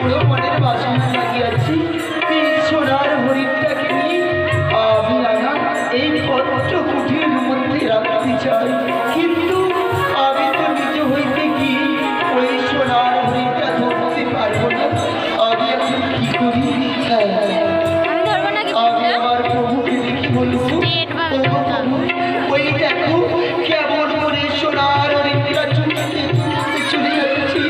পুরো মনের বাসনা লাগিয়াছি এই সোনার হরিণটাকে নিয়ে আমি আনা এই পত্র কুঠির মধ্যে রাখতে চাই, কিন্তু আমি তো নিজে হইতে কি ওই সোনার হরিণটা ধরতে পারবো না। আমি এখন কি করি? আমি আমার প্রভুকে দেখি বলবো, ওই দেখো কেমন করে সোনার হরিণটা চুলতে চলে যাচ্ছি।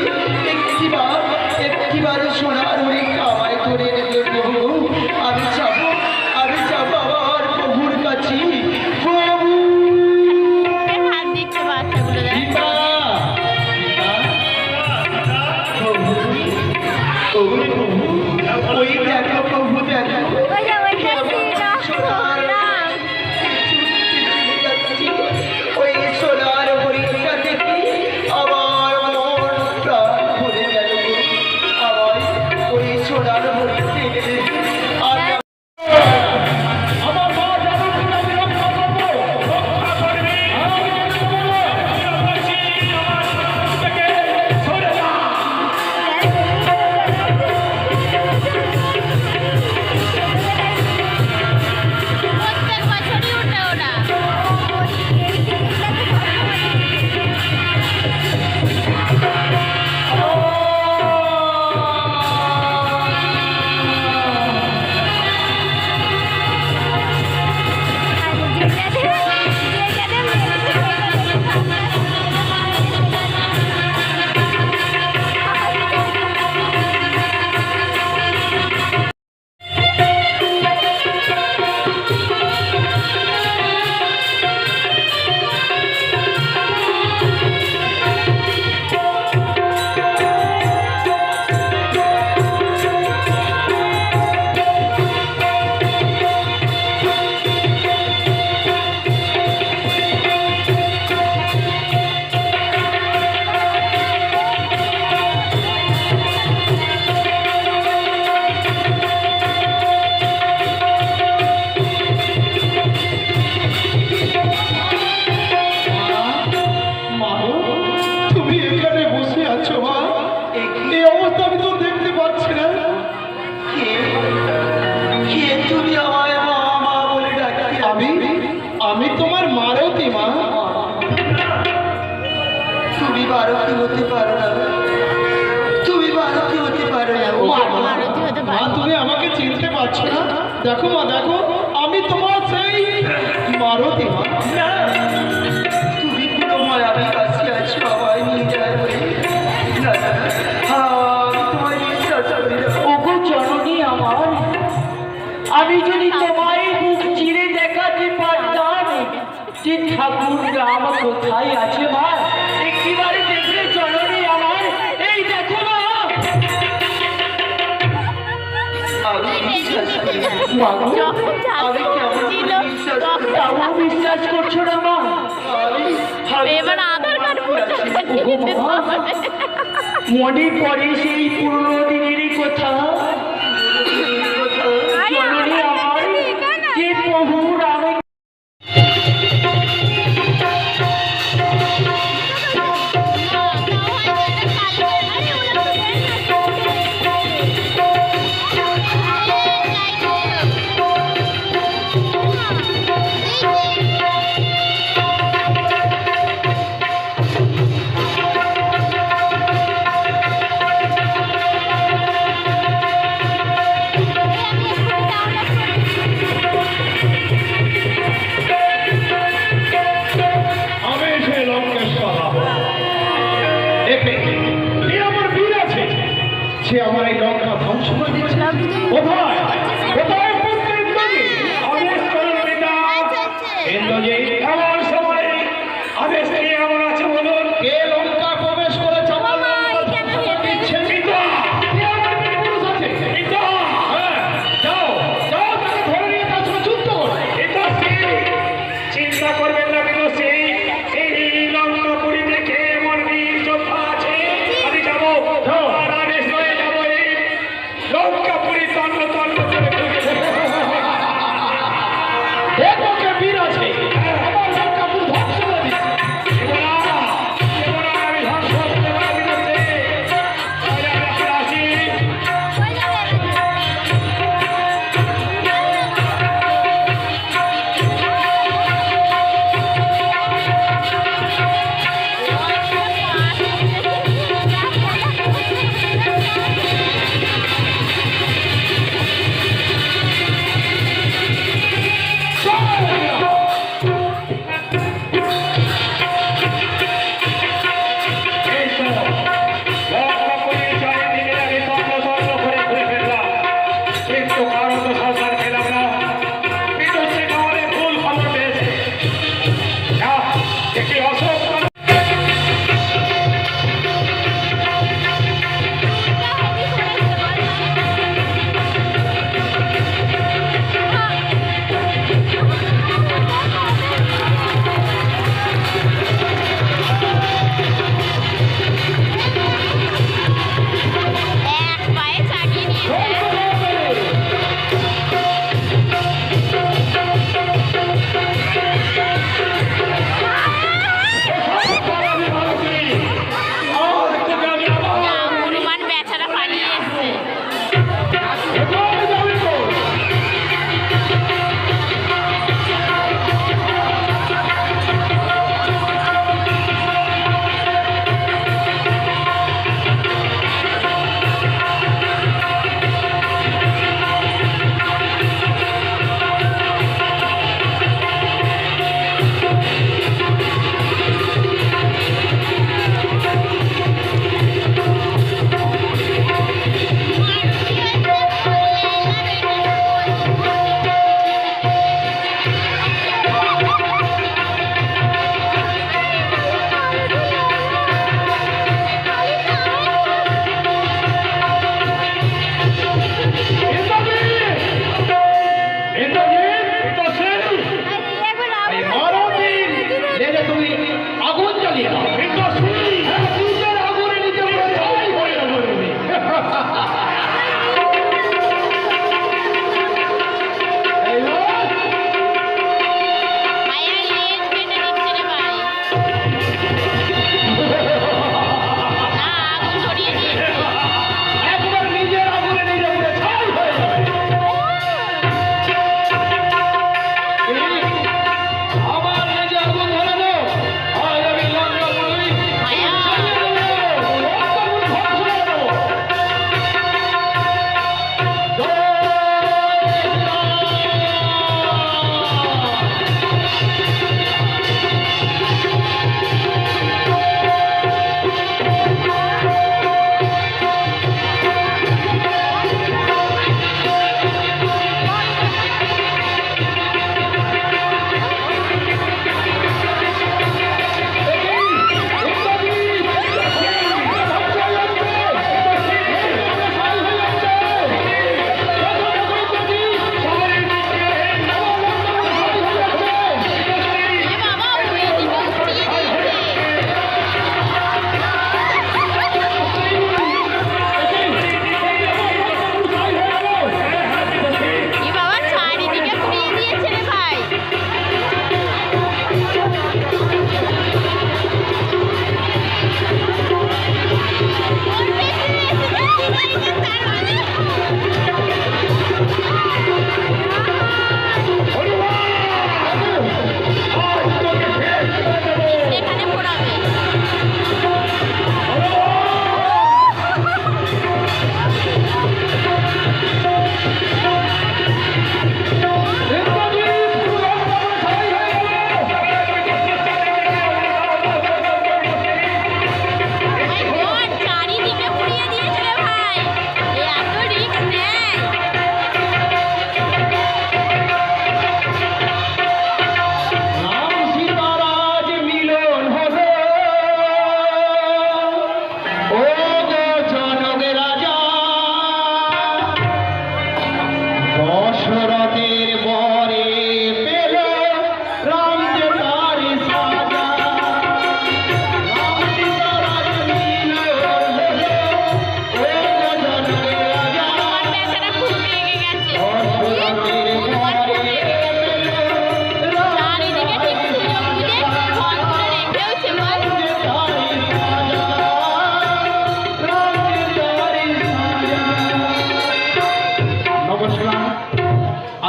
একটিবার সোনার হরিণটা আমায় ধরে নেবে প্রভু। আমি যাবো আমার প্রভুর কাছে। প্রভু ওই দেখো প্রভু, দেখো ওই সোনার হরিণটা দেখি আমার মন প্রাণ ভরে গেল। আমার ওই সোনার হরিণটা আমি তোমার মারতি মা। তুমি মারতি হতে পারো না, তুমি মারতি হতে পারো না মা। তুমি আমাকে চিনতে পারছো না? দেখো মা, দেখো আমি তোমার সেই মারতি মা। তুমি পুরো মায়াবী কাছে আছো, আমায় নিয়ে যায় বলে তোমায় বিশ্বাস করি না। ওগো জননী আমার, আমি যদি তোমায় বুক চিরে দেখাতে পারতাম যে ঠাকুর রাম কোথায় আছে মা, একটিবারে দেখলে জননী আমার। এই দেখো না, বিশ্বাস করছো না মা? মনে পড়ে সেই পুরনো দিনের কথা, জননী আমার, যে প্রভু রাম সে আমার এই লঙ্কা ধ্বংস করে দিচ্ছে। কোথায় কোথায় এমন সময় আদেশ নিয়ে এমন আছে বলুন, কে লঙ্কা প্রবেশ করেছে আমার চিন্তা করবেন না। কিন্তু সেই এই লঙ্কাপুরি দেখে এমন বীর যোদ্ধা আছে, আমি যাবো লঙ্কাপুরি তন্ন তন্ন করে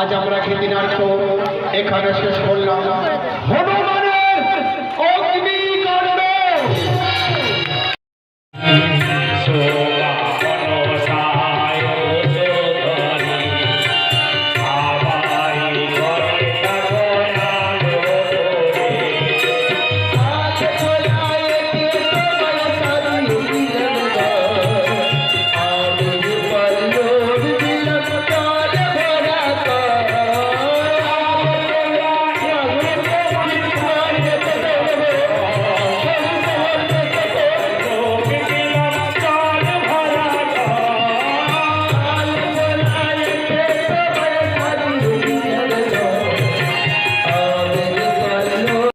আজ আমরা খেদিনার্থ এখানে শেষ করলাম।